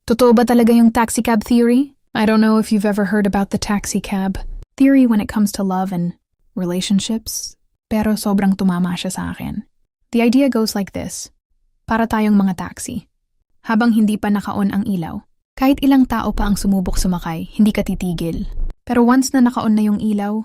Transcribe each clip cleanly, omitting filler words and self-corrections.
Totoo ba talaga yung taxi cab theory? I don't know if you've ever heard about the taxi cab theory when it comes to love and relationships, pero sobrang tumama siya sa akin. The idea goes like this. Para tayong mga taxi. Habang hindi pa naka-on ang ilaw, kahit ilang tao pa ang sumubok sumakay, hindi ka titigil. Pero once na naka-on na yung ilaw,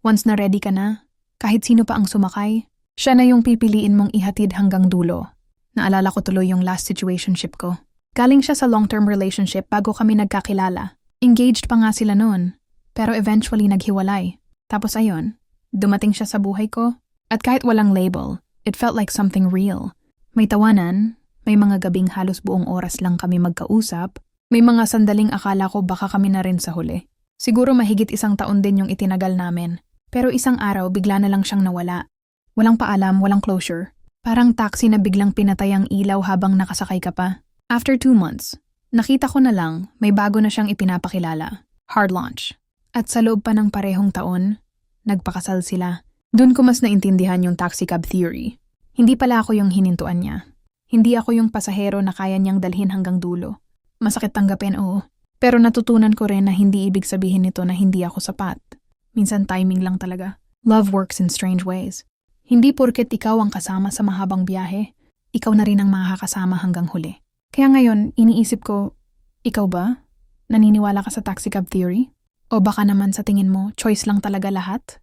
once na ready ka na, kahit sino pa ang sumakay, siya na yung pipiliin mong ihatid hanggang dulo. Naalala ko tuloy yung last situationship ko. Galing siya sa long-term relationship bago kami nagkakilala. Engaged pa nga sila noon, pero eventually naghiwalay. Tapos ayun, dumating siya sa buhay ko, at kahit walang label, it felt like something real. May tawanan, may mga gabing halos buong oras lang kami magkausap, may mga sandaling akala ko baka kami na rin sa huli. Siguro mahigit 1 taon din yung itinagal namin, pero isang araw bigla na lang siyang nawala. Walang paalam, walang closure. Parang taxi na biglang pinatay ang ilaw habang nakasakay ka pa. After 2 months, nakita ko na lang may bago na siyang ipinapakilala. Hard launch. At sa loob pa ng parehong taon, nagpakasal sila. Doon ko mas naintindihan yung taxi cab theory. Hindi pala ako yung hinintuan niya. Hindi ako yung pasahero na kaya niyang dalhin hanggang dulo. Masakit tanggapin, oo. Pero natutunan ko rin na hindi ibig sabihin nito na hindi ako sapat. Minsan timing lang talaga. Love works in strange ways. Hindi porket ikaw ang kasama sa mahabang biyahe, ikaw na rin ang makakasama hanggang huli. Kaya ngayon, iniisip ko, ikaw ba? Naniniwala ka sa taxi cab theory? O baka naman sa tingin mo, choice lang talaga lahat?